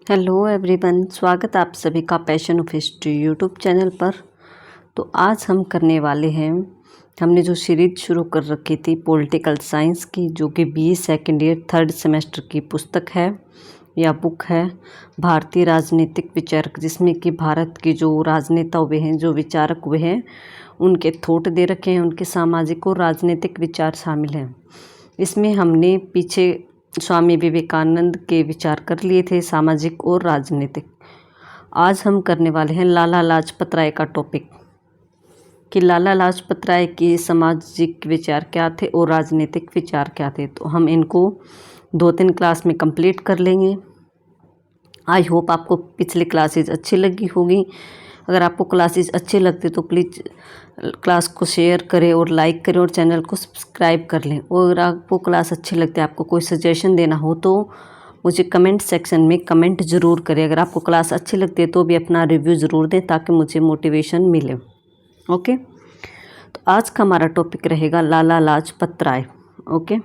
Hello everyone, स्वागत आप सभी का passion of history YouTube channel पर। तो आज हम करने वाले हैं, हमने जो सीरीज शुरू कर रखी थी पॉलिटिकल साइंस की, जो कि BE second year third semester की पुस्तक है या बुक है, भारतीय राजनीतिक विचारक, जिसमें कि भारत के जो राजनेता हुए हैं, जो विचारक हुए हैं, उनके थॉट दे रखे हैं, उनके सामाजिक और राजनीतिक विचार शामिल हैं। इसमें हमने पीछे स्वामी विवेकानंद के विचार कर लिए थे, सामाजिक और राजनीतिक। आज हम करने वाले हैं लाला लाजपत राय का टॉपिक, कि लाला लाजपत राय के सामाजिक विचार क्या थे और राजनीतिक विचार क्या थे। तो हम इनको 2-3 क्लास में कंप्लीट कर लेंगे। आई होप आपको पिछली क्लासेज अच्छी लगी होगी। अगर आपको क्लासेस अच्छे लगते तो प्लीज़ क्लास को शेयर करें और लाइक करें और चैनल को सब्सक्राइब कर लें। और अगर आपको क्लास अच्छी लगती है, आपको कोई सजेशन देना हो तो मुझे कमेंट सेक्शन में कमेंट ज़रूर करें। अगर आपको क्लास अच्छी लगती है तो भी अपना रिव्यू ज़रूर दें ताकि मुझे मोटिवेशन मिले। ओके, तो आज का हमारा टॉपिक रहेगा लाला लाजपत राय। ओके,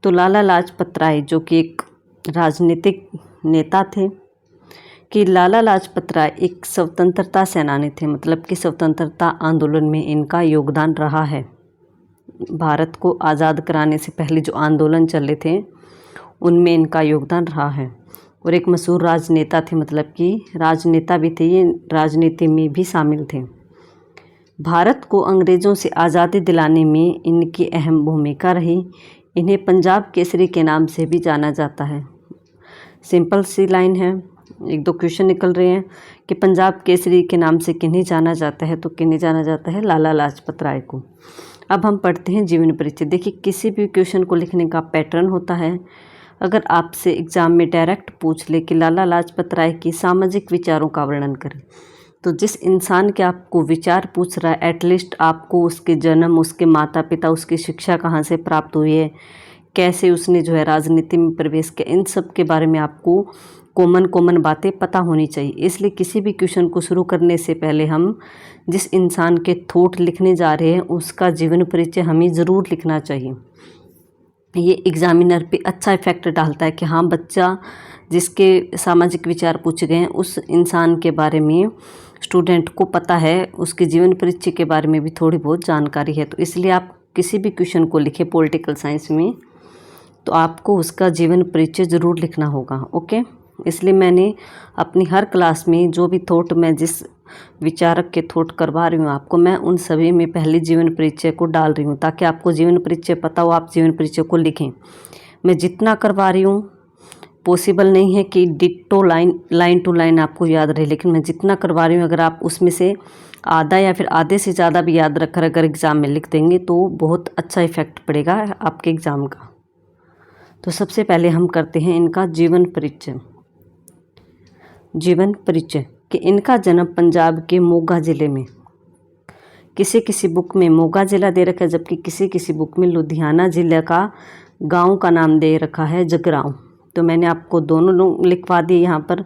तो लाला लाजपत राय जो कि एक राजनीतिक नेता थे, कि लाला लाजपत राय एक स्वतंत्रता सेनानी थे, मतलब कि स्वतंत्रता आंदोलन में इनका योगदान रहा है। भारत को आज़ाद कराने से पहले जो आंदोलन चले थे उनमें इनका योगदान रहा है। और एक मशहूर राजनेता थे, मतलब कि राजनेता भी थे, ये राजनीति में भी शामिल थे। भारत को अंग्रेज़ों से आज़ादी दिलाने में इनकी अहम भूमिका रही। इन्हें पंजाब केसरी के नाम से भी जाना जाता है। सिंपल सी लाइन है, 1-2 क्वेश्चन निकल रहे हैं कि पंजाब केसरी के नाम से किन्हें जाना जाता है, तो किन्हें जाना जाता है? लाला लाजपत राय को। अब हम पढ़ते हैं जीवन परिचय। देखिए, किसी भी क्वेश्चन को लिखने का पैटर्न होता है। अगर आपसे एग्जाम में डायरेक्ट पूछ ले कि लाला लाजपत राय की सामाजिक विचारों का वर्णन करें, तो जिस इंसान के आपको विचार पूछ रहा है, एटलीस्ट आपको उसके जन्म, उसके माता पिता, उसकी शिक्षा कहाँ से प्राप्त हुई है, कैसे उसने जो है राजनीति में प्रवेश किया, इन सब के बारे में आपको कॉमन बातें पता होनी चाहिए। इसलिए किसी भी क्वेश्चन को शुरू करने से पहले हम जिस इंसान के थॉट लिखने जा रहे हैं उसका जीवन परिचय हमें ज़रूर लिखना चाहिए। ये एग्जामिनर पे अच्छा इफेक्ट डालता है कि हाँ, बच्चा जिसके सामाजिक विचार पूछे गए हैं उस इंसान के बारे में स्टूडेंट को पता है, उसके जीवन परिचय के बारे में भी थोड़ी बहुत जानकारी है। तो इसलिए आप किसी भी क्वेश्चन को लिखें पॉलिटिकल साइंस में तो आपको उसका जीवन परिचय ज़रूर लिखना होगा। ओके, इसलिए मैंने अपनी हर क्लास में जो भी थॉट, मैं जिस विचारक के थॉट करवा रही हूँ आपको, मैं उन सभी में पहले जीवन परिचय को डाल रही हूँ ताकि आपको जीवन परिचय पता हो, आप जीवन परिचय को लिखें। मैं जितना करवा रही हूँ, पॉसिबल नहीं है कि डिट्टो लाइन टू लाइन आपको याद रहे, लेकिन मैं जितना करवा रही हूँ अगर आप उसमें से आधा या फिर आधे से ज़्यादा भी याद रखकर अगर एग्ज़ाम में लिख देंगे तो बहुत अच्छा इफेक्ट पड़ेगा आपके एग्ज़ाम का। तो सबसे पहले हम करते हैं इनका जीवन परिचय। जीवन परिचय कि इनका जन्म पंजाब के मोगा ज़िले में, किसी किसी बुक में मोगा ज़िला दे रखा है, जबकि किसी किसी बुक में लुधियाना ज़िले का गांव का नाम दे रखा है जगरांव। तो मैंने आपको दोनों लिखवा दिए यहाँ पर,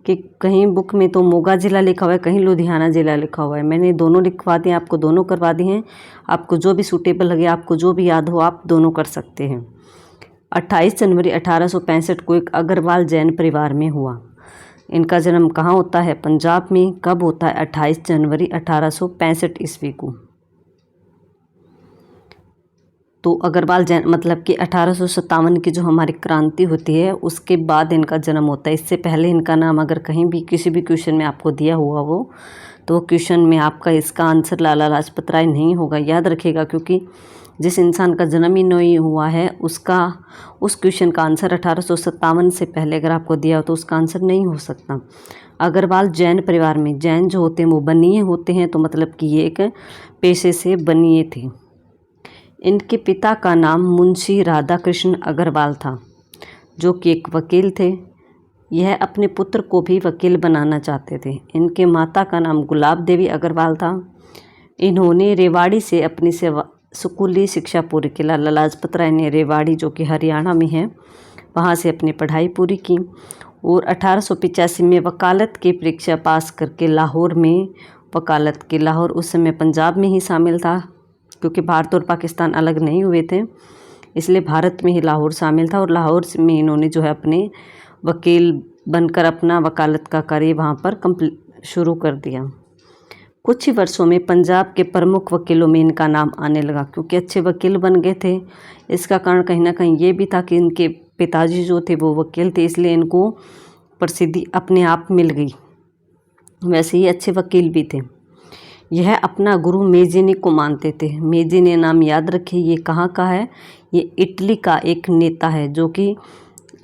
कि कहीं बुक में तो मोगा ज़िला लिखा हुआ है, कहीं लुधियाना ज़िला लिखा हुआ है। मैंने दोनों लिखवा दिए, आपको दोनों करवा दिए हैं। आपको जो भी सूटेबल लगे, आपको जो भी याद हो, आप दोनों कर सकते हैं। 28 जनवरी 1865 को एक अग्रवाल जैन परिवार में हुआ। इनका जन्म कहाँ होता है? पंजाब में। कब होता है? 28 जनवरी 1865 ईस्वी को। तो अग्रवाल जैन मतलब कि 1857 की जो हमारी क्रांति होती है उसके बाद इनका जन्म होता है। इससे पहले इनका नाम अगर कहीं भी किसी भी क्वेश्चन में आपको दिया हुआ हो तो क्वेश्चन में आपका इसका आंसर लाला लाजपत राय नहीं होगा, याद रखिएगा, क्योंकि जिस इंसान का जन्म ही नहीं हुआ है उसका उस क्वेश्चन का आंसर 1857 से पहले अगर आपको दिया हो तो उसका आंसर नहीं हो सकता। अग्रवाल जैन परिवार में जैन जो होते हैं वो बनिए होते हैं, तो मतलब कि ये एक पेशे से बनिए थे। इनके पिता का नाम मुंशी राधा कृष्ण अग्रवाल था, जो कि एक वकील थे। यह अपने पुत्र को भी वकील बनाना चाहते थे। इनके माता का नाम गुलाब देवी अग्रवाल था। इन्होंने रेवाड़ी से अपनी स्कूली शिक्षा पूरी की। लाला लाजपत राय ने रेवाड़ी, जो कि हरियाणा में है, वहाँ से अपनी पढ़ाई पूरी की और 1885 में वकालत की परीक्षा पास करके लाहौर में वकालत की। लाहौर उस समय पंजाब में ही शामिल था, क्योंकि भारत और पाकिस्तान अलग नहीं हुए थे, इसलिए भारत में ही लाहौर शामिल था। और लाहौर में इन्होंने जो है अपने वकील बनकर अपना वकालत का कार्य वहाँ पर शुरू कर दिया। कुछ ही वर्षों में पंजाब के प्रमुख वकीलों में इनका नाम आने लगा, क्योंकि अच्छे वकील बन गए थे। इसका कारण कहीं ना कहीं ये भी था कि इनके पिताजी जो थे वो वकील थे, इसलिए इनको प्रसिद्धि अपने आप मिल गई। वैसे ही अच्छे वकील भी थे। यह अपना गुरु मेजिनी को मानते थे। मेजिनी नाम याद रखिए, ये कहाँ का है, ये इटली का एक नेता है, जो कि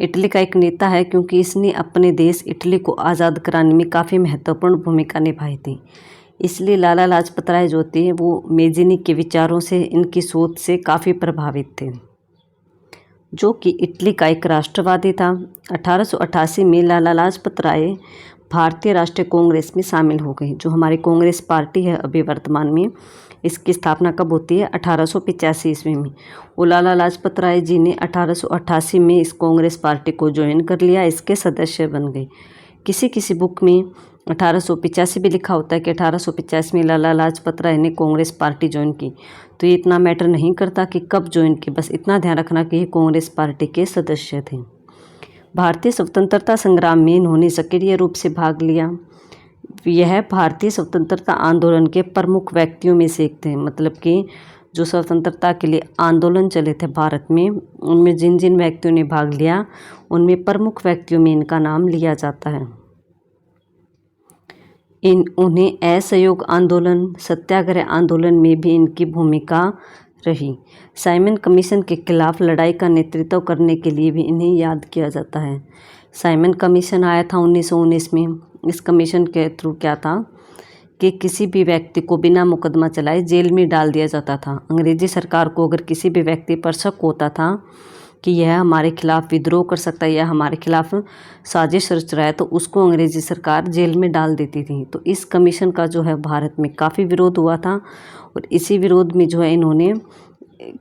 इटली का एक नेता है क्योंकि इसने अपने देश इटली को आज़ाद कराने में काफ़ी महत्वपूर्ण भूमिका निभाई थी। इसलिए लाला लाजपत राय जो थे वो मेजिनी के विचारों से, इनकी सोच से काफ़ी प्रभावित थे, जो कि इटली का एक राष्ट्रवादी था। 1888 में लाला लाजपत राय भारतीय राष्ट्रीय कांग्रेस में शामिल हो गई। जो हमारी कांग्रेस पार्टी है अभी वर्तमान में, इसकी स्थापना कब होती है, 1885 ईस्वी में। वो लाला लाजपत राय जी ने 1888 में इस कांग्रेस पार्टी को ज्वाइन कर लिया, इसके सदस्य बन गए। किसी किसी बुक में 1885 भी लिखा होता है कि 1885 में लाला लाजपत राय ने कांग्रेस पार्टी ज्वाइन की। तो ये इतना मैटर नहीं करता कि कब ज्वाइन की, बस इतना ध्यान रखना कि ये कांग्रेस पार्टी के सदस्य थे। भारतीय स्वतंत्रता संग्राम में इन्होंने सक्रिय रूप से भाग लिया। यह भारतीय स्वतंत्रता आंदोलन के प्रमुख व्यक्तियों में से एक थे। मतलब कि जो स्वतंत्रता के लिए आंदोलन चले थे भारत में, उनमें जिन जिन व्यक्तियों ने भाग लिया उनमें प्रमुख व्यक्तियों में इनका नाम लिया जाता है। उन्हें असहयोग आंदोलन, सत्याग्रह आंदोलन में भी इनकी भूमिका रही। साइमन कमीशन के खिलाफ लड़ाई का नेतृत्व करने के लिए भी इन्हें याद किया जाता है। साइमन कमीशन आया था 1919 में। इस कमीशन के थ्रू क्या था कि किसी भी व्यक्ति को बिना मुकदमा चलाए जेल में डाल दिया जाता था। अंग्रेजी सरकार को अगर किसी भी व्यक्ति पर शक होता था कि यह हमारे खिलाफ विद्रोह कर सकता है या हमारे खिलाफ साजिश रच रहा है, तो उसको अंग्रेजी सरकार जेल में डाल देती थी। तो इस कमीशन का जो है भारत में काफ़ी विरोध हुआ था, और इसी विरोध में जो है इन्होंने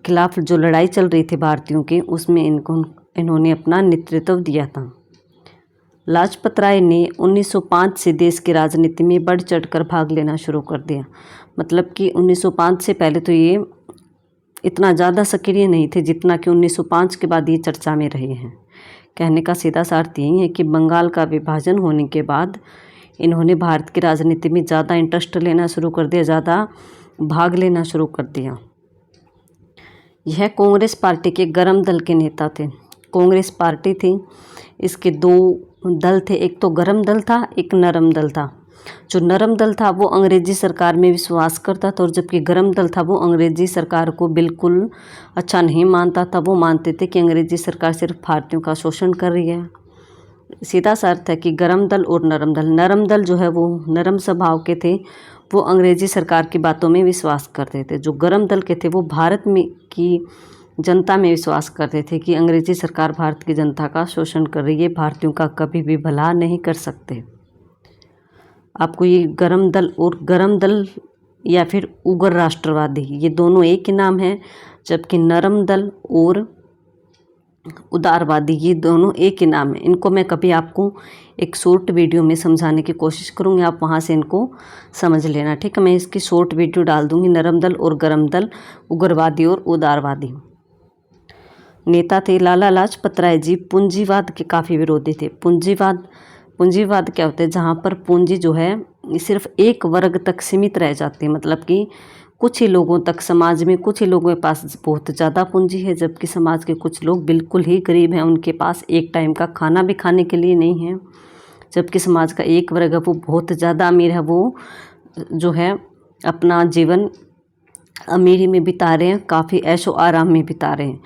खिलाफ जो लड़ाई चल रही थी भारतीयों की, उसमें इन्होंने अपना नेतृत्व दिया था। लाजपत राय ने 1905 से देश की राजनीति में बढ़ चढ़कर भाग लेना शुरू कर दिया। मतलब कि 1905 से पहले तो ये इतना ज़्यादा सक्रिय नहीं थे जितना कि 1905 के बाद ये चर्चा में रहे हैं। कहने का सीधा सा अर्थ यही है कि बंगाल का विभाजन होने के बाद इन्होंने भारत की राजनीति में ज़्यादा इंटरेस्ट लेना शुरू कर दिया, ज़्यादा भाग लेना शुरू कर दिया। यह कांग्रेस पार्टी के गरम दल के नेता थे। कांग्रेस पार्टी थी, इसके दो दल थे, एक तो गरम दल था, एक नरम दल था। जो नरम दल था वो अंग्रेजी सरकार में विश्वास करता था, और जबकि गरम दल था वो अंग्रेजी सरकार को बिल्कुल अच्छा नहीं मानता था। वो मानते थे कि अंग्रेजी सरकार सिर्फ भारतीयों का शोषण कर रही है। सीधा सा अर्थ है कि गरम दल और नरम दल जो है वो नरम स्वभाव के थे, वो अंग्रेजी सरकार की बातों में विश्वास करते थे। जो गरम दल के थे वो भारत में की जनता में विश्वास करते थे कि अंग्रेजी सरकार भारत की जनता का शोषण कर रही है, भारतीयों का कभी भी भला नहीं कर सकते। आपको ये गरम दल या फिर उग्र राष्ट्रवादी, ये दोनों एक ही नाम है, जबकि नरम दल और उदारवादी ये दोनों एक ही नाम है। इनको मैं कभी आपको एक शॉर्ट वीडियो में समझाने की कोशिश करूँगी, आप वहाँ से इनको समझ लेना, ठीक है। मैं इसकी शॉर्ट वीडियो डाल दूँगी। नरम दल और गरम दल, उग्रवादी और उदारवादी। नेता थे लाला लाजपत राय जी पूंजीवाद के काफ़ी विरोधी थे। पूंजीवाद क्या होता है, जहाँ पर पूंजी जो है सिर्फ एक वर्ग तक सीमित रह जाती है। मतलब कि कुछ ही लोगों तक, समाज में कुछ ही लोगों के पास बहुत ज़्यादा पूंजी है, जबकि समाज के कुछ लोग बिल्कुल ही गरीब हैं, उनके पास एक टाइम का खाना भी खाने के लिए नहीं है। जबकि समाज का एक वर्ग है वो बहुत ज़्यादा अमीर है, वो जो है अपना जीवन अमीरी में बिता रहे हैं, काफ़ी ऐशो आराम में बिता रहे हैं।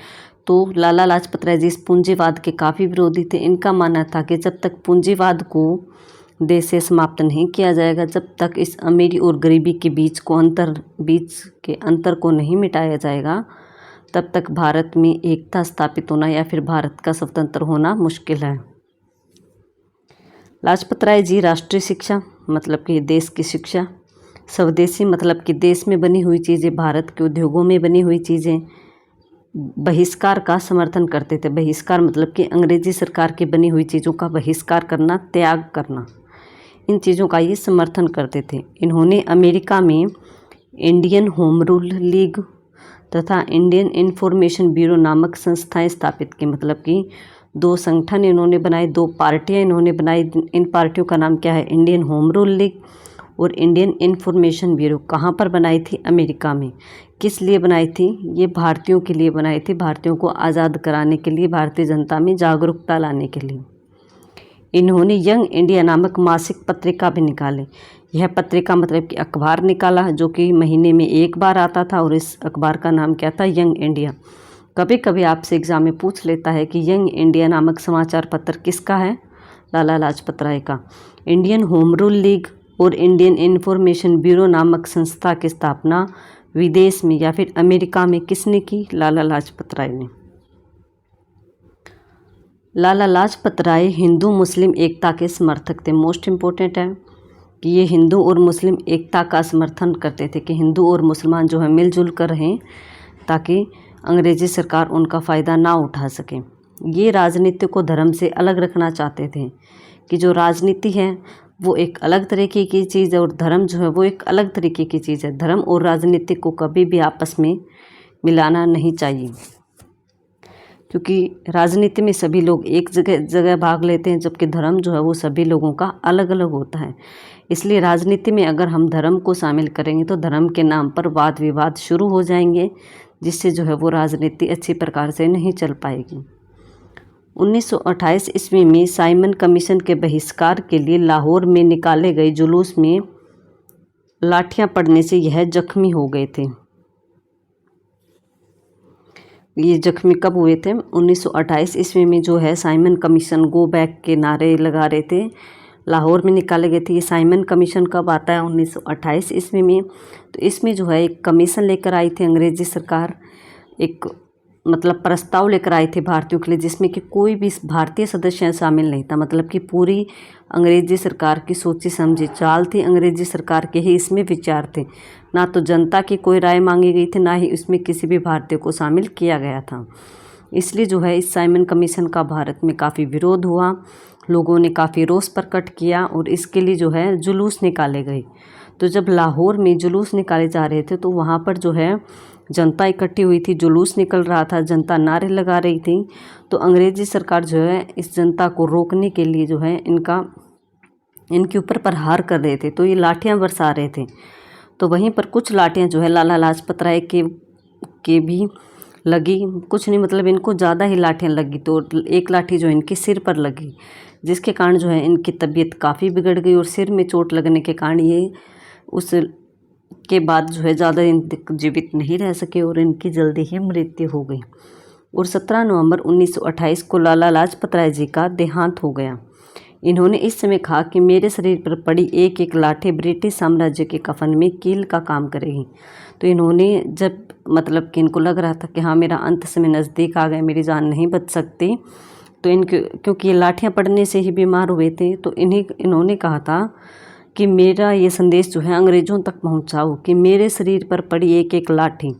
तो लाला लाजपत राय जी इस पूंजीवाद के काफ़ी विरोधी थे। इनका मानना था कि जब तक पूंजीवाद को देश से समाप्त नहीं किया जाएगा, जब तक इस अमीरी और गरीबी के बीच के अंतर को नहीं मिटाया जाएगा, तब तक भारत में एकता स्थापित होना या फिर भारत का स्वतंत्र होना मुश्किल है। लाजपत राय जी राष्ट्रीय शिक्षा, मतलब कि देश की शिक्षा, स्वदेशी मतलब कि देश में बनी हुई चीज़ें, भारत के उद्योगों में बनी हुई चीज़ें, बहिष्कार का समर्थन करते थे। बहिष्कार मतलब कि अंग्रेजी सरकार की बनी हुई चीज़ों का बहिष्कार करना, त्याग करना, इन चीज़ों का ये समर्थन करते थे। इन्होंने अमेरिका में इंडियन होम रूल लीग तथा इंडियन इंफॉर्मेशन ब्यूरो नामक संस्थाएं स्थापित की। मतलब कि 2 संगठन इन्होंने बनाए, 2 पार्टियां इन्होंने बनाई। इन पार्टियों का नाम क्या है? इंडियन होम रूल लीग और इंडियन इंफॉर्मेशन ब्यूरो। कहाँ पर बनाई थी? अमेरिका में। किस लिए बनाई थी? ये भारतीयों के लिए बनाई थी, भारतीयों को आज़ाद कराने के लिए, भारतीय जनता में जागरूकता लाने के लिए। इन्होंने यंग इंडिया नामक मासिक पत्रिका भी निकाले। यह पत्रिका मतलब कि अखबार निकाला जो कि महीने में एक बार आता था, और इस अखबार का नाम क्या था? Young India. कभी कभी आपसे एग्जाम में पूछ लेता है कि यंग इंडिया नामक समाचार पत्र किसका है? लाला लाजपत राय का। इंडियन होम रूल लीग और इंडियन इंफॉर्मेशन ब्यूरो नामक संस्था की स्थापना विदेश में या फिर अमेरिका में किसने की? लाला लाजपत राय ने। लाला लाजपत राय हिंदू मुस्लिम एकता के समर्थक थे। मोस्ट इम्पोर्टेंट है कि ये हिंदू और मुस्लिम एकता का समर्थन करते थे कि हिंदू और मुसलमान जो है मिलजुल कर रहें, ताकि अंग्रेजी सरकार उनका फ़ायदा ना उठा सके। ये राजनीति को धर्म से अलग रखना चाहते थे कि जो राजनीति है वो एक अलग तरीके की चीज़ है और धर्म जो है वो एक अलग तरीके की चीज़ है। धर्म और राजनीति को कभी भी आपस में मिलाना नहीं चाहिए, क्योंकि राजनीति में सभी लोग एक जगह भाग लेते हैं, जबकि धर्म जो है वो सभी लोगों का अलग अलग होता है। इसलिए राजनीति में अगर हम धर्म को शामिल करेंगे तो धर्म के नाम पर वाद विवाद शुरू हो जाएंगे, जिससे जो है वो राजनीति अच्छी प्रकार से नहीं चल पाएगी। 1928 ईस्वी में साइमन कमीशन के बहिष्कार के लिए लाहौर में निकाले गए जुलूस में लाठियां पड़ने से यह जख्मी हो गए थे। ये जख्मी कब हुए थे? 1928 ईस्वी में जो है साइमन कमीशन गो बैक के नारे लगा रहे थे, लाहौर में निकाले गए थे। ये साइमन कमीशन कब आता है? 1928 ईस्वी में। तो इसमें जो है एक कमीशन लेकर आई थी अंग्रेजी सरकार, एक मतलब प्रस्ताव लेकर आई थी भारतीयों के लिए, जिसमें कि कोई भी भारतीय सदस्य शामिल नहीं था। मतलब कि पूरी अंग्रेजी सरकार की सोची समझी चाल थी, अंग्रेजी सरकार के ही इसमें विचार थे। ना तो जनता की कोई राय मांगी गई थी, ना ही इसमें किसी भी भारतीय को शामिल किया गया था। इसलिए जो है इस साइमन कमीशन का भारत में काफ़ी विरोध हुआ, लोगों ने काफ़ी रोष प्रकट किया और इसके लिए जो है जुलूस निकाले गए। तो जब लाहौर में जुलूस निकाले जा रहे थे तो वहाँ पर जो है जनता इकट्ठी हुई थी, जुलूस निकल रहा था, जनता नारे लगा रही थी। तो अंग्रेजी सरकार जो है इस जनता को रोकने के लिए जो है इनके ऊपर प्रहार कर रहे थे, तो ये लाठियां बरसा रहे थे। तो वहीं पर कुछ लाठियां जो है लाला लाजपत राय के भी लगी, कुछ नहीं मतलब इनको ज़्यादा ही लाठियां लगी। तो एक लाठी जो इनके सिर पर लगी, जिसके कारण जो है इनकी तबीयत काफ़ी बिगड़ गई और सिर में चोट लगने के कारण ये उस के बाद जो है ज़्यादा दिन तक जीवित नहीं रह सके और इनकी जल्दी ही मृत्यु हो गई। और 17 नवंबर 1928 को लाला लाजपत राय जी का देहांत हो गया। इन्होंने इस समय कहा कि मेरे शरीर पर पड़ी एक एक लाठी ब्रिटिश साम्राज्य के कफन में कील का काम करेगी। तो इन्होंने जब मतलब कि इनको लग रहा था कि हाँ मेरा अंत समय नज़दीक आ गया, मेरी जान नहीं बच सकती, तो क्योंकि ये लाठियाँ पड़ने से ही बीमार हुए थे, तो इन्होंने कहा था कि मेरा ये संदेश जो है अंग्रेज़ों तक पहुंचाओ कि मेरे शरीर पर पड़ी एक एक लाठी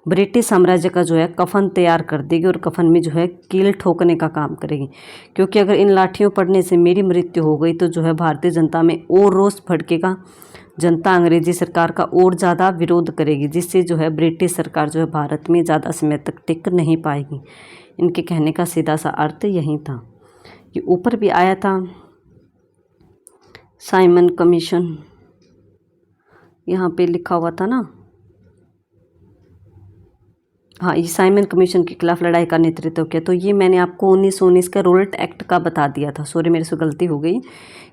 ब्रिटिश साम्राज्य का जो है कफन तैयार कर देगी और कफन में जो है कील ठोकने का काम करेगी। क्योंकि अगर इन लाठियों पड़ने से मेरी मृत्यु हो गई तो जो है भारतीय जनता में और रोष भड़केगा, जनता अंग्रेजी सरकार का और ज़्यादा विरोध करेगी, जिससे जो है ब्रिटिश सरकार जो है भारत में ज़्यादा समय तक टिक नहीं पाएगी। इनके कहने का सीधा सा अर्थ यही था। ये ऊपर भी आया था साइमन कमीशन, यहाँ पे लिखा हुआ था ना, हाँ ये साइमन कमीशन के खिलाफ लड़ाई का नेतृत्व किया। तो ये मैंने आपको 1919 का रोल्ट एक्ट का बता दिया था, सॉरी मेरे से गलती हो गई,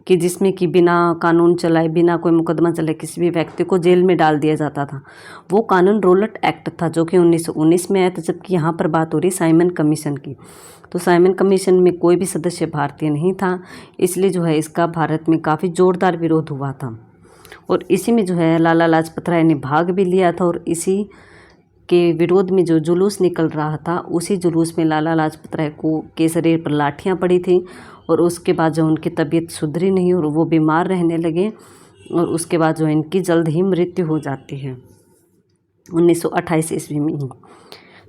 कि जिसमें कि बिना कानून चलाए, बिना कोई मुकदमा चलाए किसी भी व्यक्ति को जेल में डाल दिया जाता था। वो कानून रोल्ट एक्ट था जो कि 1919 में आया था, जबकि यहाँ पर बात हो रही साइमन कमीशन की। तो साइमन कमीशन में कोई भी सदस्य भारतीय नहीं था, इसलिए जो है इसका भारत में काफ़ी ज़ोरदार विरोध हुआ था। और इसी में जो है लाला लाजपत राय ने भाग भी लिया था, और इसी के विरोध में जो जुलूस निकल रहा था उसी जुलूस में लाला लाजपत राय के शरीर पर लाठियां पड़ी थी। और उसके बाद जो उनकी तबीयत सुधरी नहीं और वो बीमार रहने लगे, और उसके बाद जो इनकी जल्द ही मृत्यु हो जाती है 1928 ईस्वी में ही।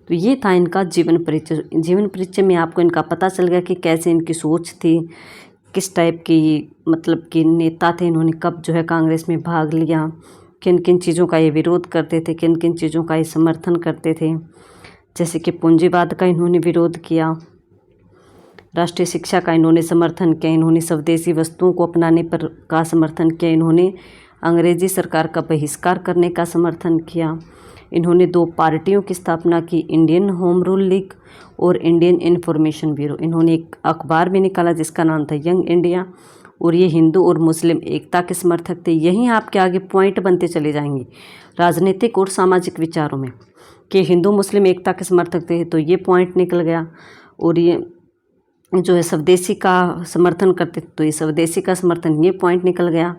तो ये था इनका जीवन परिचय। जीवन परिचय में आपको इनका पता चल गया कि कैसे इनकी सोच थी, किस टाइप की मतलब कि नेता थे, इन्होंने कब जो है कांग्रेस में भाग लिया, किन किन चीज़ों का ये विरोध करते थे, किन किन चीज़ों का ये समर्थन करते थे। जैसे कि पूंजीवाद का इन्होंने विरोध किया, राष्ट्रीय शिक्षा का इन्होंने समर्थन किया, इन्होंने स्वदेशी वस्तुओं को अपनाने पर का समर्थन किया, इन्होंने अंग्रेजी सरकार का बहिष्कार करने का समर्थन किया, इन्होंने 2 पार्टियों की स्थापना की, इंडियन होम रूल लीग और इंडियन इंफॉर्मेशन ब्यूरो। इन्होंने एक अखबार भी निकाला जिसका नाम था यंग इंडिया, और ये हिंदू और मुस्लिम एकता के समर्थक थे। यहीं आपके आगे पॉइंट बनते चले जाएंगे राजनीतिक और सामाजिक विचारों में कि हिंदू मुस्लिम एकता के समर्थक थे, तो ये पॉइंट निकल गया। और ये जो है स्वदेशी का समर्थन करते थे, तो ये स्वदेशी का समर्थन, ये पॉइंट निकल गया।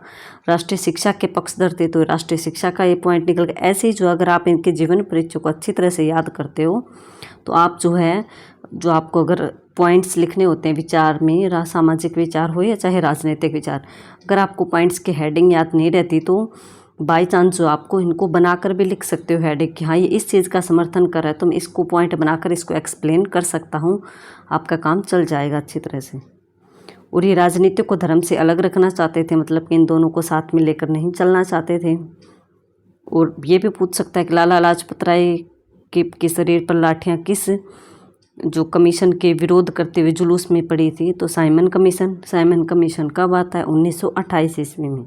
राष्ट्रीय शिक्षा के पक्षधर थे, तो राष्ट्रीय शिक्षा का ये पॉइंट निकल गया। ऐसे ही जो अगर आप इनके जीवन परिचय को अच्छी तरह से याद करते हो तो आप जो है, जो आपको अगर पॉइंट्स लिखने होते हैं विचार में, सामाजिक विचार हो या चाहे राजनीतिक विचार, अगर आपको पॉइंट्स की हेडिंग याद नहीं रहती तो बाई चांस जो आपको इनको बनाकर भी लिख सकते हो हेडिंग कि हाँ ये इस चीज़ का समर्थन कर रहा है, तो मैं इसको पॉइंट बनाकर इसको एक्सप्लेन कर सकता हूँ, आपका काम चल जाएगा अच्छी तरह से। और ये राजनीति को धर्म से अलग रखना चाहते थे, मतलब कि इन दोनों को साथ में लेकर नहीं चलना चाहते थे। और ये भी पूछ सकता है कि लाला लाजपत राय के शरीर पर लाठियाँ किस जो कमीशन के विरोध करते हुए जुलूस में पड़ी थी, तो साइमन कमीशन कब आता है? 1928 ईस्वी में।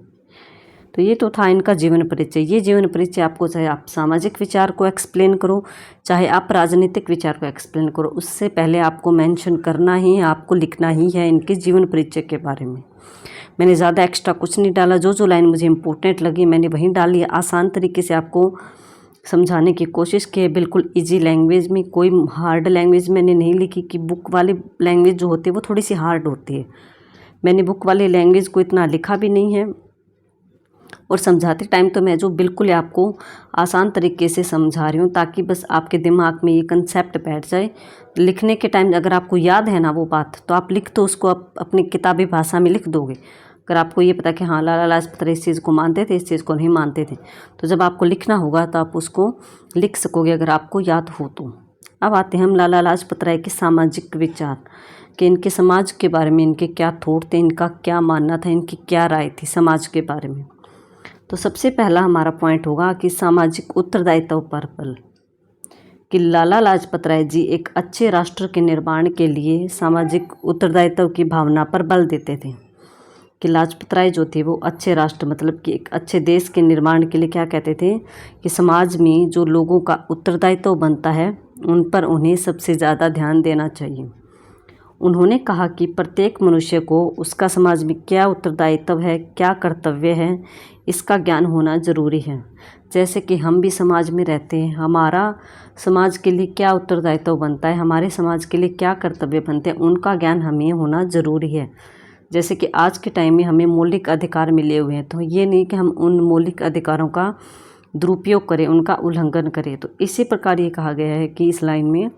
तो ये तो था इनका जीवन परिचय। ये जीवन परिचय आपको, चाहे आप सामाजिक विचार को एक्सप्लेन करो, चाहे आप राजनीतिक विचार को एक्सप्लेन करो, उससे पहले आपको मेंशन करना ही है, आपको लिखना ही है इनके जीवन परिचय के बारे में। मैंने ज़्यादा एक्स्ट्रा कुछ नहीं डाला, जो लाइन मुझे इम्पोर्टेंट लगी मैंने वहीं डाली है। आसान तरीके से आपको समझाने की कोशिश की है, बिल्कुल इजी लैंग्वेज में, कोई हार्ड लैंग्वेज मैंने नहीं लिखी कि बुक वाली लैंग्वेज जो होती है वो थोड़ी सी हार्ड होती है। मैंने बुक वाली लैंग्वेज को इतना लिखा भी नहीं है, और समझाते टाइम तो मैं जो बिल्कुल आपको आसान तरीके से समझा रही हूँ ताकि बस आपके दिमाग में ये कंसेप्ट बैठ जाए। लिखने के टाइम अगर आपको याद है ना वो बात, तो आप लिख तो उसको आप अपनी किताबी भाषा में लिख दोगे। अगर आपको ये पता कि हाँ लाला लाजपत राय इस चीज़ को मानते थे, इस चीज़ को नहीं मानते थे, तो जब आपको लिखना होगा तो आप उसको लिख सकोगे अगर आपको याद हो तो। अब आते हैं हम लाला लाजपत राय के सामाजिक विचार, कि इनके समाज के बारे में इनके क्या थॉट थे, इनका क्या मानना था, इनकी क्या राय थी समाज के बारे में। तो सबसे पहला हमारा पॉइंट होगा कि सामाजिक उत्तरदायित्व पर बल, कि लाला लाजपत राय जी एक अच्छे राष्ट्र के निर्माण के लिए सामाजिक उत्तरदायित्व की भावना पर बल देते थे। कि लाजपत राय जो थे वो अच्छे राष्ट्र मतलब कि एक अच्छे देश के निर्माण के लिए क्या कहते थे कि समाज में जो लोगों का उत्तरदायित्व बनता है उन पर उन्हें सबसे ज़्यादा ध्यान देना चाहिए। उन्होंने कहा कि प्रत्येक मनुष्य को उसका समाज में क्या उत्तरदायित्व है, क्या कर्तव्य है, इसका ज्ञान होना ज़रूरी है। जैसे कि हम भी समाज में रहते हैं, हमारा समाज के लिए क्या उत्तरदायित्व बनता है, हमारे समाज के लिए क्या कर्तव्य बनते हैं, उनका ज्ञान हमें होना ज़रूरी है। जैसे कि आज के टाइम में हमें मौलिक अधिकार मिले हुए हैं, तो ये नहीं कि हम उन मौलिक अधिकारों का दुरुपयोग करें, उनका उल्लंघन करें। तो इसी प्रकार ये कहा गया है कि इस लाइन में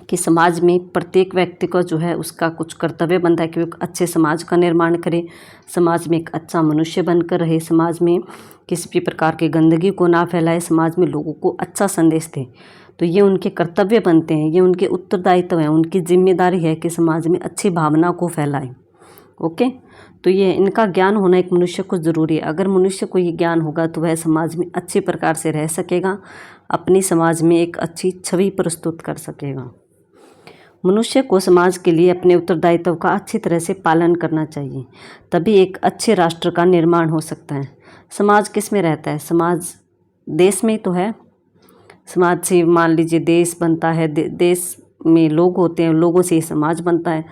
कि समाज में प्रत्येक व्यक्ति को जो है उसका कुछ कर्तव्य बनता है कि वो एक अच्छे समाज का निर्माण करे, समाज में एक अच्छा मनुष्य बनकर रहे, समाज में किसी भी प्रकार की गंदगी को ना फैलाए, समाज में लोगों को अच्छा संदेश दे। तो ये उनके कर्तव्य बनते हैं, ये उनके उत्तरदायित्व हैं, उनकी जिम्मेदारी है कि समाज में अच्छी भावना को फैलाएं। ओके, तो ये इनका ज्ञान होना एक मनुष्य को ज़रूरी है। अगर मनुष्य को ये ज्ञान होगा तो वह समाज में अच्छे प्रकार से रह सकेगा, अपनी समाज में एक अच्छी छवि प्रस्तुत कर सकेगा। मनुष्य को समाज के लिए अपने उत्तरदायित्व का अच्छी तरह से पालन करना चाहिए, तभी एक अच्छे राष्ट्र का निर्माण हो सकता है। समाज किस में रहता है? समाज देश में तो है। समाज से मान लीजिए देश बनता है, देश में लोग होते हैं, लोगों से समाज बनता है।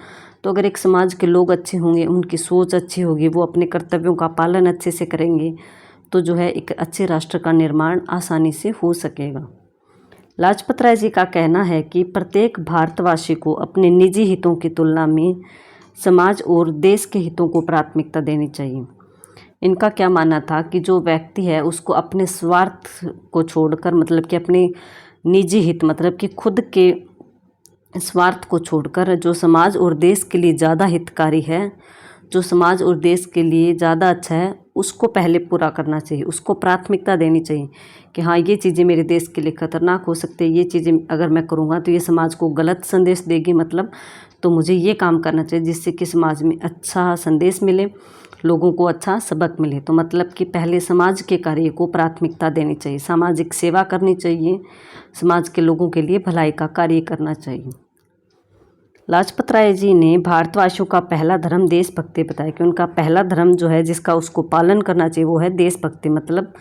तो अगर एक समाज के लोग अच्छे होंगे, उनकी सोच अच्छी होगी, वो अपने कर्तव्यों का पालन अच्छे से करेंगे, तो जो है एक अच्छे राष्ट्र का निर्माण आसानी से हो सकेगा। लाजपत राय जी का कहना है कि प्रत्येक भारतवासी को अपने निजी हितों की तुलना में समाज और देश के हितों को प्राथमिकता देनी चाहिए। इनका क्या मानना था कि जो व्यक्ति है उसको अपने स्वार्थ को छोड़कर, मतलब कि अपने निजी हित मतलब कि खुद के स्वार्थ को छोड़कर जो समाज और देश के लिए ज़्यादा हितकारी है, जो समाज और देश के लिए ज़्यादा अच्छा है, उसको पहले पूरा करना चाहिए, उसको प्राथमिकता देनी चाहिए कि हाँ ये चीज़ें मेरे देश के लिए खतरनाक हो सकती है, ये चीज़ें अगर मैं करूँगा तो ये समाज को गलत संदेश देगी, मतलब तो मुझे ये काम करना चाहिए जिससे कि समाज में अच्छा संदेश मिले, लोगों को अच्छा सबक मिले। तो मतलब कि पहले समाज के कार्य को प्राथमिकता देनी चाहिए, सामाजिक सेवा करनी चाहिए, समाज के लोगों के लिए भलाई का कार्य करना चाहिए। लाजपत राय जी ने भारतवासियों का पहला धर्म देशभक्ति बताया कि उनका पहला धर्म जो है जिसका उसको पालन करना चाहिए वो है देशभक्ति। मतलब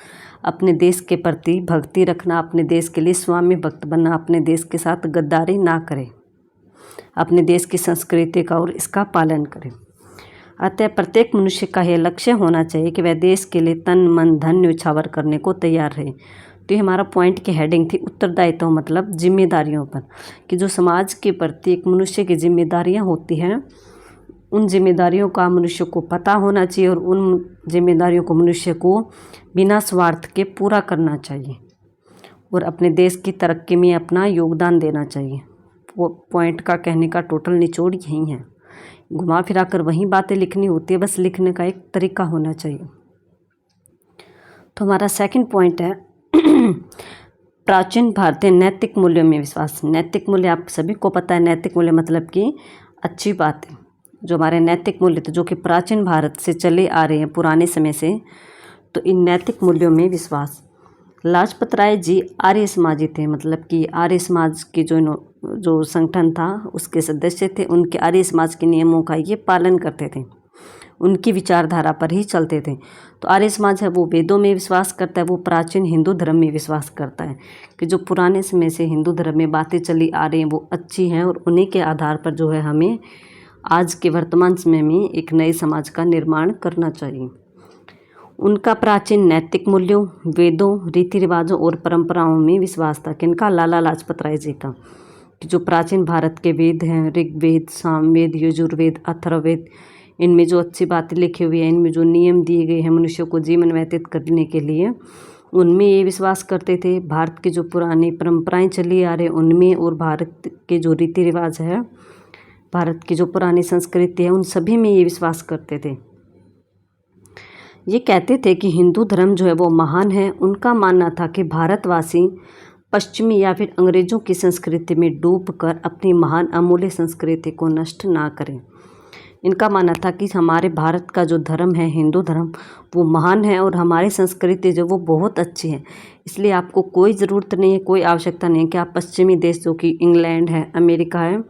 अपने देश के प्रति भक्ति रखना, अपने देश के लिए स्वामी भक्त बनना, अपने देश के साथ गद्दारी ना करें, अपने देश की संस्कृति का और इसका पालन करें। अतः प्रत्येक मनुष्य का यह लक्ष्य होना चाहिए कि वह देश के लिए तन मन धन न्यौछावर करने को तैयार रहे। तो ये हमारा पॉइंट की हेडिंग थी उत्तरदायित्व मतलब जिम्मेदारियों पर, कि जो समाज के प्रति एक मनुष्य की जिम्मेदारियां होती हैं उन जिम्मेदारियों का मनुष्य को पता होना चाहिए और उन जिम्मेदारियों को मनुष्य को बिना स्वार्थ के पूरा करना चाहिए और अपने देश की तरक्की में अपना योगदान देना चाहिए। वो पॉइंट का कहने का टोटल निचोड़ यही है। घुमा फिरा कर वही बातें लिखनी होती है, बस लिखने का एक तरीका होना चाहिए। तो हमारा सेकंड पॉइंट है प्राचीन भारतीय नैतिक मूल्यों में विश्वास। नैतिक मूल्य आप सभी को पता है, नैतिक मूल्य मतलब कि अच्छी बात है। जो हमारे नैतिक मूल्य थे जो कि प्राचीन भारत से चले आ रहे हैं पुराने समय से, तो इन नैतिक मूल्यों में विश्वास। लाजपत राय जी आर्य समाजी थे, मतलब कि आर्य समाज के जो संगठन था उसके सदस्य थे। उनके आर्य समाज के नियमों का ये पालन करते थे, उनकी विचारधारा पर ही चलते थे। तो आर्य समाज है वो वेदों में विश्वास करता है, वो प्राचीन हिंदू धर्म में विश्वास करता है कि जो पुराने समय से हिंदू धर्म में बातें चली आ रही हैं वो अच्छी हैं और उन्हीं के आधार पर जो है हमें आज के वर्तमान समय में एक नए समाज का निर्माण करना चाहिए। उनका प्राचीन नैतिक मूल्यों, वेदों, रीति रिवाजों और परंपराओं में विश्वास था। किनका? लाला लाजपत राय जी का। कि जो प्राचीन भारत के वेद हैं, ऋग्वेद, सामवेद, यजुर्वेद, अथर्ववेद, इनमें जो अच्छी बातें लिखी हुई हैं, इनमें जो नियम दिए गए हैं मनुष्य को जीवन व्यतीत करने के लिए, उनमें ये विश्वास करते थे। भारत की जो पुरानी परंपराएं चली आ रही उनमें और भारत के जो रीति रिवाज है, भारत की जो पुरानी संस्कृति है, उन सभी में ये विश्वास करते थे। ये कहते थे कि हिंदू धर्म जो है वो महान है। उनका मानना था कि भारतवासी पश्चिमी या फिर अंग्रेज़ों की संस्कृति में डूबकर अपनी महान अमूल्य संस्कृति को नष्ट ना करें। इनका मानना था कि हमारे भारत का जो धर्म है हिंदू धर्म वो महान है और हमारी संस्कृति जो वो बहुत अच्छी है। इसलिए आपको कोई ज़रूरत नहीं है, कोई आवश्यकता नहीं है कि आप पश्चिमी देश जो कि इंग्लैंड है, अमेरिका है,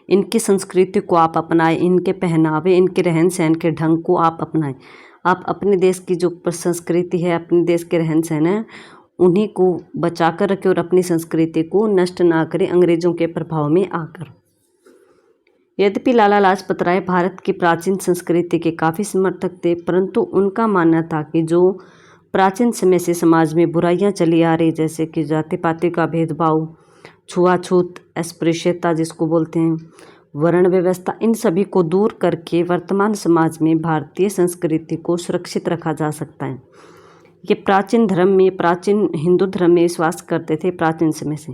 इनकी संस्कृति को आप अपनाएं, इनके पहनावे, इनके रहन सहन के ढंग को आप अपनाएं। आप अपने देश की जो संस्कृति है, अपने देश के रहन सहन है, उन्हीं को बचा कर रखें और अपनी संस्कृति को नष्ट ना करें अंग्रेज़ों के प्रभाव में आकर। यद्यपि लाला लाजपत राय भारत की प्राचीन संस्कृति के काफ़ी समर्थक थे, परंतु उनका मानना था कि जो प्राचीन समय से समाज में बुराइयां चली आ रही, जैसे कि जाति पाति का भेदभाव, छुआछूत, अस्पृश्यता जिसको बोलते हैं, वर्ण व्यवस्था, इन सभी को दूर करके वर्तमान समाज में भारतीय संस्कृति को सुरक्षित रखा जा सकता है। ये प्राचीन धर्म में, प्राचीन हिंदू धर्म में विश्वास करते थे प्राचीन समय से,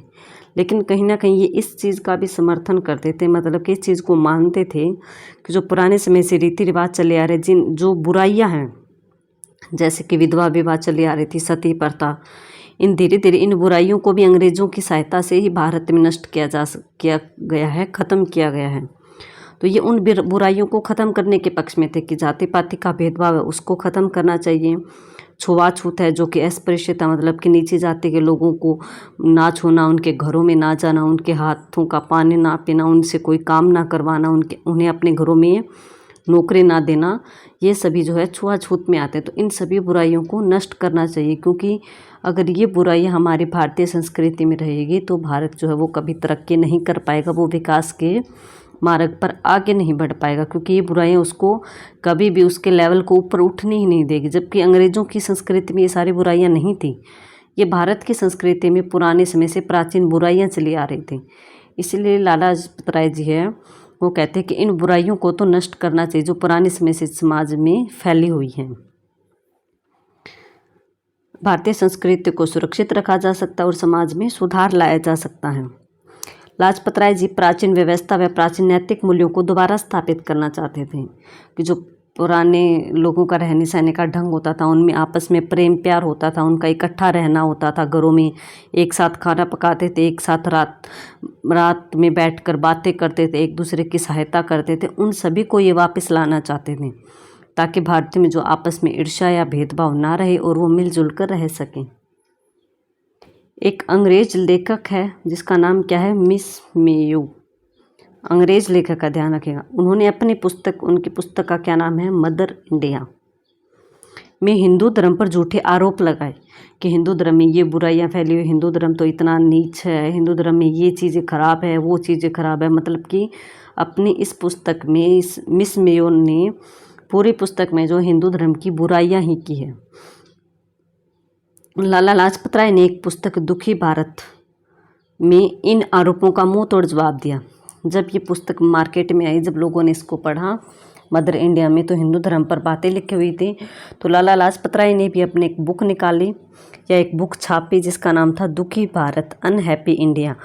लेकिन कहीं ना कहीं ये इस चीज़ का भी समर्थन करते थे, मतलब कि इस चीज़ को मानते थे कि जो पुराने समय से रीति रिवाज चले आ रहे, जो बुराइयां हैं, जैसे कि विधवा विवाह चली आ रही थी, सती प्रथा, इन धीरे धीरे इन बुराइयों को भी अंग्रेज़ों की सहायता से ही भारत में नष्ट किया गया है, ख़त्म किया गया है। तो ये उन बुराइयों को ख़त्म करने के पक्ष में थे कि जाति पाति का भेदभाव है उसको ख़त्म करना चाहिए। छुआछूत है जो कि अस्पृश्यता, मतलब कि नीची जाति के लोगों को ना छूना, उनके घरों में ना जाना, उनके हाथों का पानी ना पीना, उनसे कोई काम ना करवाना, उन्हें अपने घरों में नौकरी ना देना, ये सभी जो है छुआछूत में आते हैं। तो इन सभी बुराइयों को नष्ट करना चाहिए, क्योंकि अगर ये बुराइयां हमारी भारतीय संस्कृति में रहेगी तो भारत जो है वो कभी तरक्की नहीं कर पाएगा, वो विकास के मार्ग पर आगे नहीं बढ़ पाएगा, क्योंकि ये बुराइयां उसको कभी भी उसके लेवल को ऊपर उठने ही नहीं देगी। जबकि अंग्रेज़ों की संस्कृति में ये सारी बुराइयां नहीं थी, ये भारत की संस्कृति में पुराने समय से प्राचीन बुराइयां चली आ रही थी। इसलिए लाला लाजपत राय जी है वो कहते हैं कि इन बुराइयों को तो नष्ट करना चाहिए जो पुराने समय से समाज में फैली हुई हैं। भारतीय संस्कृति को सुरक्षित रखा जा सकता है और समाज में सुधार लाया जा सकता है। लाजपत राय जी प्राचीन व्यवस्था व प्राचीन नैतिक मूल्यों को दोबारा स्थापित करना चाहते थे कि जो पुराने लोगों का रहने सहने का ढंग होता था, उनमें आपस में प्रेम प्यार होता था, उनका इकट्ठा रहना होता था, घरों में एक साथ खाना पकाते थे, एक साथ रात में बैठकर बातें करते थे, एक दूसरे की सहायता करते थे, उन सभी को ये वापस लाना चाहते थे ताकि भारत में जो आपस में ईर्ष्या या भेदभाव ना रहे और वो मिलजुल कर रह सकें। एक अंग्रेज लेखक है जिसका नाम क्या है, मिस मेयो, अंग्रेज लेखक का ध्यान रखेगा। उन्होंने अपनी पुस्तक, उनकी पुस्तक का क्या नाम है, मदर इंडिया में हिंदू धर्म पर झूठे आरोप लगाए कि हिंदू धर्म में ये बुराइयां फैली हुई, हिंदू धर्म तो इतना नीच है, हिंदू धर्म में ये चीज़ें खराब है, वो चीज़ें खराब है। मतलब कि अपनी इस पुस्तक में इस मिस मेयो ने पूरी पुस्तक में जो हिंदू धर्म की बुराइयां ही की है। लाला लाजपत राय ने एक पुस्तक दुखी भारत में इन आरोपों का मुंह तोड़ जवाब दिया। जब ये पुस्तक मार्केट में आई, जब लोगों ने इसको पढ़ा, मदर इंडिया में तो हिंदू धर्म पर बातें लिखी हुई थी, तो लाला लाजपत राय ने भी अपनी एक बुक निकाली या एक बुक छापी जिसका नाम था दुखी भारत, अनहैप्पी इंडिया।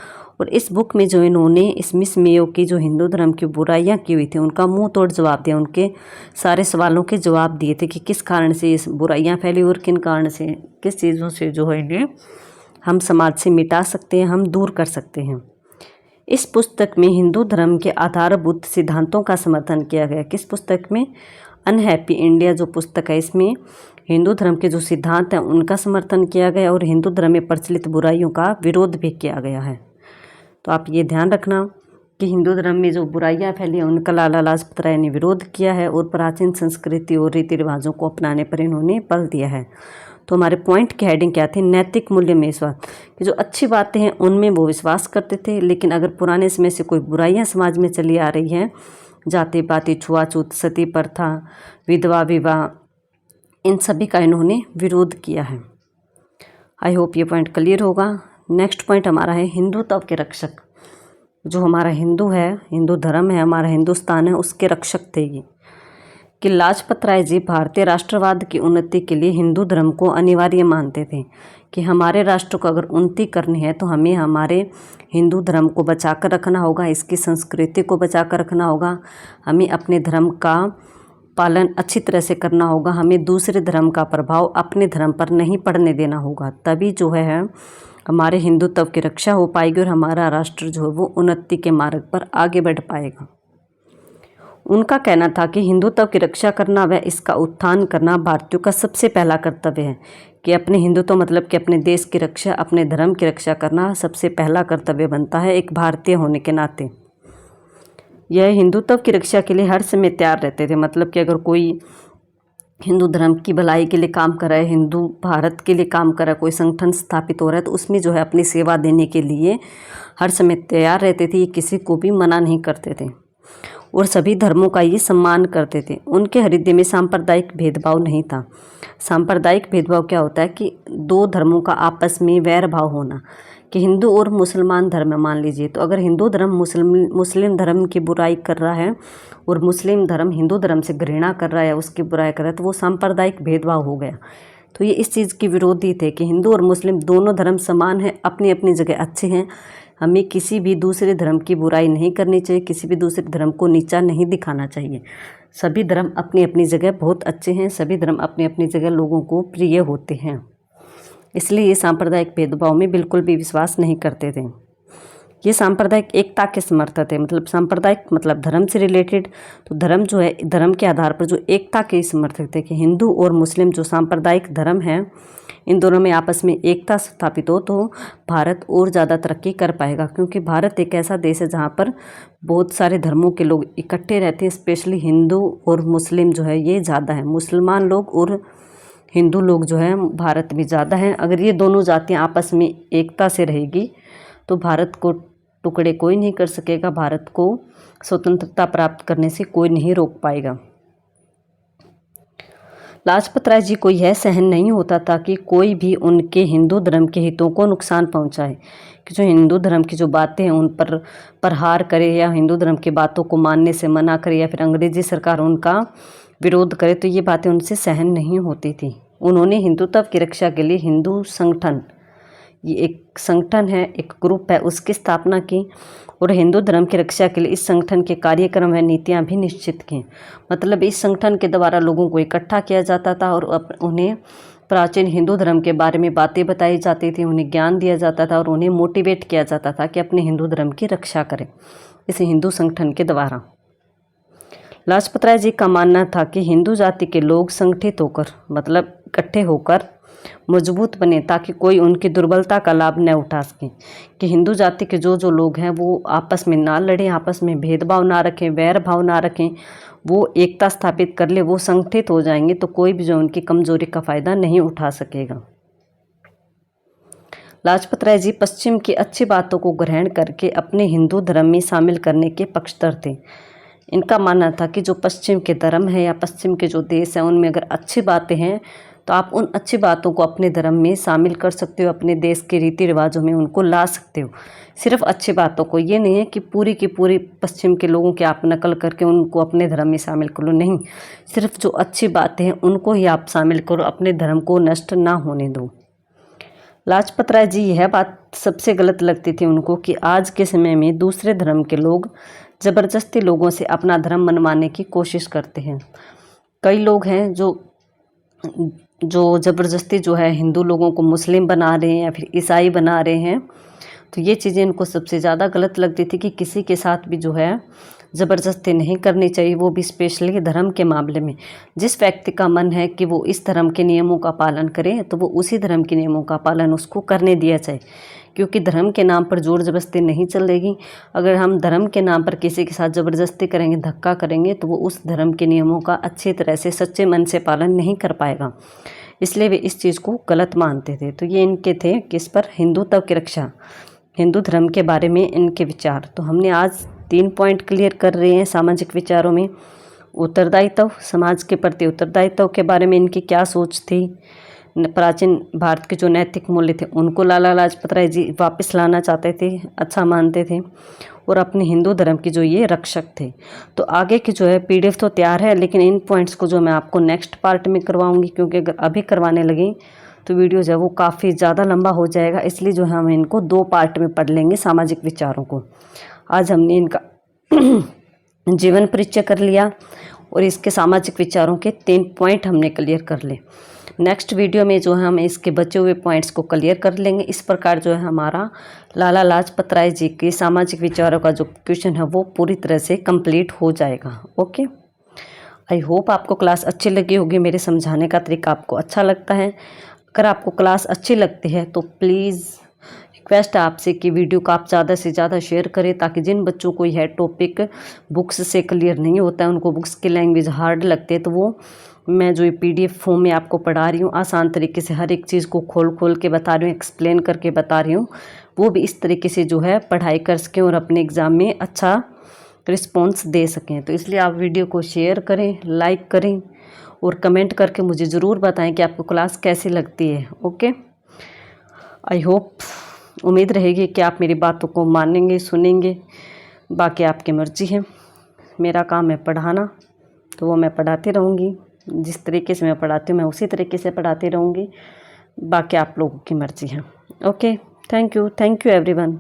और इस बुक में जो इन्होंने इस मिस मेयो की जो हिंदू धर्म की बुराइयां की हुई थी उनका मुंह तोड़ जवाब दिया, उनके सारे सवालों के जवाब दिए थे कि किस कारण से ये बुराइयां फैली और किन कारण से, किस चीज़ों से जो है इन्हें हम समाज से मिटा सकते हैं, हम दूर कर सकते हैं। इस पुस्तक में हिंदू धर्म के आधारभूत सिद्धांतों का समर्थन किया गया। किस पुस्तक में, अनहैप्पी इंडिया जो पुस्तक है, इसमें हिंदू धर्म के जो सिद्धांत हैं उनका समर्थन किया गया और हिंदू धर्म में प्रचलित बुराइयों का विरोध भी किया गया है। तो आप ये ध्यान रखना कि हिंदू धर्म में जो बुराइयां फैली हैं उनका लाला लाजपत राय ने विरोध किया है और प्राचीन संस्कृति और रीति रिवाजों को अपनाने पर इन्होंने बल दिया है। तो हमारे पॉइंट की हेडिंग क्या थी, नैतिक मूल्य में विश्वास, कि जो अच्छी बातें हैं उनमें वो विश्वास करते थे, लेकिन अगर पुराने समय से कोई बुराइयां समाज में चली आ रही हैं, जाति पाति, छुआछूत, सती प्रथा, विधवा विवाह, इन सभी का इन्होंने विरोध किया है। आई होप ये पॉइंट क्लियर होगा। नेक्स्ट पॉइंट हमारा है हिंदुत्व के रक्षक। जो हमारा हिंदू है, हिंदू धर्म है, हमारा हिंदुस्तान है, उसके रक्षक थे ये, कि लाजपत राय जी भारतीय राष्ट्रवाद की उन्नति के लिए हिंदू धर्म को अनिवार्य मानते थे कि हमारे राष्ट्र को अगर उन्नति करनी है तो हमें हमारे हिंदू धर्म को बचाकर रखना होगा, इसकी संस्कृति को बचाकर रखना होगा, हमें अपने धर्म का पालन अच्छी तरह से करना होगा, हमें दूसरे धर्म का प्रभाव अपने धर्म पर नहीं पड़ने देना होगा। तभी जो है हमारे हिंदुत्व की रक्षा हो पाएगी और हमारा राष्ट्र जो है वो उन्नति के मार्ग पर आगे बढ़ पाएगा। उनका कहना था कि हिंदुत्व की रक्षा करना व इसका उत्थान करना भारतीयों का सबसे पहला कर्तव्य है, कि अपने हिंदुत्व मतलब कि अपने देश की रक्षा, अपने धर्म की रक्षा करना सबसे पहला कर्तव्य बनता है एक भारतीय होने के नाते। यह हिंदुत्व की रक्षा के लिए हर समय तैयार रहते थे। मतलब कि अगर कोई हिंदू धर्म की भलाई के लिए काम कर रहा है, हिंदू भारत के लिए काम कर रहा है, कोई संगठन स्थापित हो रहा है, तो उसमें जो है अपनी सेवा देने के लिए हर समय तैयार रहते थे। ये किसी को भी मना नहीं करते थे और सभी धर्मों का ये सम्मान करते थे। उनके हृदय में सांप्रदायिक भेदभाव नहीं था। सांप्रदायिक भेदभाव क्या होता है कि दो धर्मों का आपस में वैर भाव होना, कि हिंदू और मुसलमान धर्म मान लीजिए, तो अगर हिंदू धर्म मुस्लिम धर्म की बुराई कर रहा है और मुस्लिम धर्म हिंदू धर्म से घृणा कर रहा है, उसकी बुराई कर रहा है, तो वो सांप्रदायिक भेदभाव हो गया। तो ये इस चीज़ के विरोधी थे कि हिंदू और मुस्लिम दोनों धर्म समान हैं, अपनी अपनी जगह अच्छे हैं, हमें किसी भी दूसरे धर्म की बुराई नहीं करनी चाहिए, किसी भी दूसरे धर्म को नीचा नहीं दिखाना चाहिए। सभी धर्म अपनी अपनी जगह बहुत अच्छे हैं, सभी धर्म अपनी अपनी जगह लोगों को प्रिय होते हैं, इसलिए ये सांप्रदायिक भेदभाव में बिल्कुल भी विश्वास नहीं करते थे। ये सांप्रदायिक एकता के समर्थक थे। मतलब सांप्रदायिक मतलब धर्म से रिलेटेड, तो धर्म जो है, धर्म के आधार पर जो एकता के समर्थक थे कि हिंदू और मुस्लिम जो सांप्रदायिक धर्म है, इन दोनों में आपस में एकता स्थापित हो तो भारत और ज़्यादा तरक्की कर पाएगा। क्योंकि भारत एक ऐसा देश है जहाँ पर बहुत सारे धर्मों के लोग इकट्ठे रहते हैं। स्पेशली हिंदू और मुस्लिम जो है ये ज़्यादा है, मुसलमान लोग और हिंदू लोग जो है भारत में ज़्यादा हैं। अगर ये दोनों जातियाँ आपस में एकता से रहेगी तो भारत को टुकड़े कोई नहीं कर सकेगा, भारत को स्वतंत्रता प्राप्त करने से कोई नहीं रोक पाएगा। लाजपत राय जी को यह सहन नहीं होता था कि कोई भी उनके हिंदू धर्म के हितों को नुकसान पहुंचाए, कि जो हिंदू धर्म की जो बातें हैं उन पर प्रहार करे या हिंदू धर्म की बातों को मानने से मना करे या फिर अंग्रेजी सरकार उनका विरोध करे, तो ये बातें उनसे सहन नहीं होती थी। उन्होंने हिंदुत्व की रक्षा के लिए हिंदू संगठन, ये एक संगठन है, एक ग्रुप है, उसकी स्थापना की और हिंदू धर्म की रक्षा के लिए इस संगठन के कार्यक्रम व नीतियाँ भी निश्चित की। मतलब इस संगठन के द्वारा लोगों को इकट्ठा किया जाता था और उन्हें प्राचीन हिंदू धर्म के बारे में बातें बताई जाती थी, उन्हें ज्ञान दिया जाता था और उन्हें मोटिवेट किया जाता था कि अपने हिंदू धर्म की रक्षा करें इस हिंदू संगठन के द्वारा। लाजपत राय जी का मानना था कि हिंदू जाति के लोग संगठित होकर, मतलब इकट्ठे होकर मजबूत बने ताकि कोई उनकी दुर्बलता का लाभ न उठा सके, कि हिंदू जाति के जो लोग हैं वो आपस में ना लड़ें, आपस में भेदभाव ना रखें, वैर भाव ना रखें, वो एकता स्थापित कर ले, वो संगठित हो जाएंगे तो कोई भी जो उनकी कमजोरी का फायदा नहीं उठा सकेगा। लाजपत राय जी पश्चिम की अच्छी बातों को ग्रहण करके अपने हिंदू धर्म में शामिल करने के पक्षधर थे। इनका मानना था कि जो पश्चिम के धर्म है या पश्चिम के जो देश हैं उनमें अगर अच्छी बातें हैं तो आप उन अच्छी बातों को अपने धर्म में शामिल कर सकते हो, अपने देश के रीति रिवाजों में उनको ला सकते हो। सिर्फ अच्छी बातों को, ये नहीं है कि पूरी की पूरी पश्चिम के लोगों की आप नकल करके उनको अपने धर्म में शामिल कर लो, नहीं, सिर्फ जो अच्छी बातें हैं उनको ही आप शामिल करो, अपने धर्म को नष्ट ना होने दो। लाजपत राय जी यह बात सबसे गलत लगती थी उनको कि आज के समय में दूसरे धर्म के लोग ज़बरदस्ती लोगों से अपना धर्म मनवाने की कोशिश करते हैं। कई लोग हैं जो ज़बरदस्ती जो है हिंदू लोगों को मुस्लिम बना रहे हैं या फिर ईसाई बना रहे हैं। तो ये चीज़ें इनको सबसे ज़्यादा गलत लगती थी कि किसी के साथ भी जो है ज़बरदस्ती नहीं करनी चाहिए, वो भी स्पेशली धर्म के मामले में। जिस व्यक्ति का मन है कि वो इस धर्म के नियमों का पालन करे तो वो उसी धर्म के नियमों का पालन उसको करने दिया जाए, क्योंकि धर्म के नाम पर जोर ज़बरदस्ती नहीं चलेगी। अगर हम धर्म के नाम पर किसी के साथ ज़बरदस्ती करेंगे, धक्का करेंगे, तो वो उस धर्म के नियमों का अच्छी तरह से सच्चे मन से पालन नहीं कर पाएगा। इसलिए वे इस चीज़ को गलत मानते थे। तो ये इनके थे किस पर, हिंदुत्व की रक्षा, हिंदू धर्म के बारे में इनके विचार। तो हमने आज 3 पॉइंट क्लियर कर रहे हैं सामाजिक विचारों में। उत्तरदायित्व, समाज के प्रति उत्तरदायित्व के बारे में इनकी क्या सोच थी। प्राचीन भारत के जो नैतिक मूल्य थे उनको लाला लाजपत राय जी वापस लाना चाहते थे, अच्छा मानते थे, और अपने हिंदू धर्म की जो ये रक्षक थे। तो आगे की जो है PDF तो तैयार है, लेकिन इन पॉइंट्स को जो मैं आपको नेक्स्ट पार्ट में करवाऊंगी, क्योंकि अगर अभी करवाने लगी तो वीडियो जो है वो काफ़ी ज़्यादा लंबा हो जाएगा। इसलिए जो है हम इनको 2 पार्ट में पढ़ लेंगे सामाजिक विचारों को। आज हमने इनका जीवन परिचय कर लिया और इसके सामाजिक विचारों के 3 पॉइंट हमने क्लियर कर ले। नेक्स्ट वीडियो में जो है हम इसके बचे हुए पॉइंट्स को क्लियर कर लेंगे। इस प्रकार जो है हमारा लाला लाजपत राय जी के सामाजिक विचारों का जो क्वेश्चन है वो पूरी तरह से कंप्लीट हो जाएगा। ओके, आई होप आपको क्लास अच्छी लगी होगी, मेरे समझाने का तरीका आपको अच्छा लगता है। अगर आपको क्लास अच्छी लगती है तो प्लीज़ रिक्वेस्ट है आपसे कि वीडियो को आप ज़्यादा से ज़्यादा शेयर करें, ताकि जिन बच्चों को यह टॉपिक बुक्स से क्लियर नहीं होता है, उनको बुक्स की लैंग्वेज हार्ड लगती है, तो वो मैं जो ये PDF फॉर्म में आपको पढ़ा रही हूँ, आसान तरीके से हर एक चीज़ को खोल के बता रही हूँ, एक्सप्लेन करके बता रही हूँ, वो भी इस तरीके से जो है पढ़ाई कर सकें और अपने एग्ज़ाम में अच्छा रिस्पॉन्स दे सकें। तो इसलिए आप वीडियो को शेयर करें, लाइक करें और कमेंट करके मुझे ज़रूर बताएं कि आपको क्लास कैसी लगती है। ओके, आई होप, उम्मीद रहेगी कि आप मेरी बातों को मानेंगे, सुनेंगे। बाकी आपकी मर्ज़ी है, मेरा काम है पढ़ाना, तो वो मैं पढ़ाती रहूँगी। जिस तरीके से मैं पढ़ाती हूँ मैं उसी तरीके से पढ़ाती रहूँगी। बाकी आप लोगों की मर्ज़ी है। Okay, thank you everyone.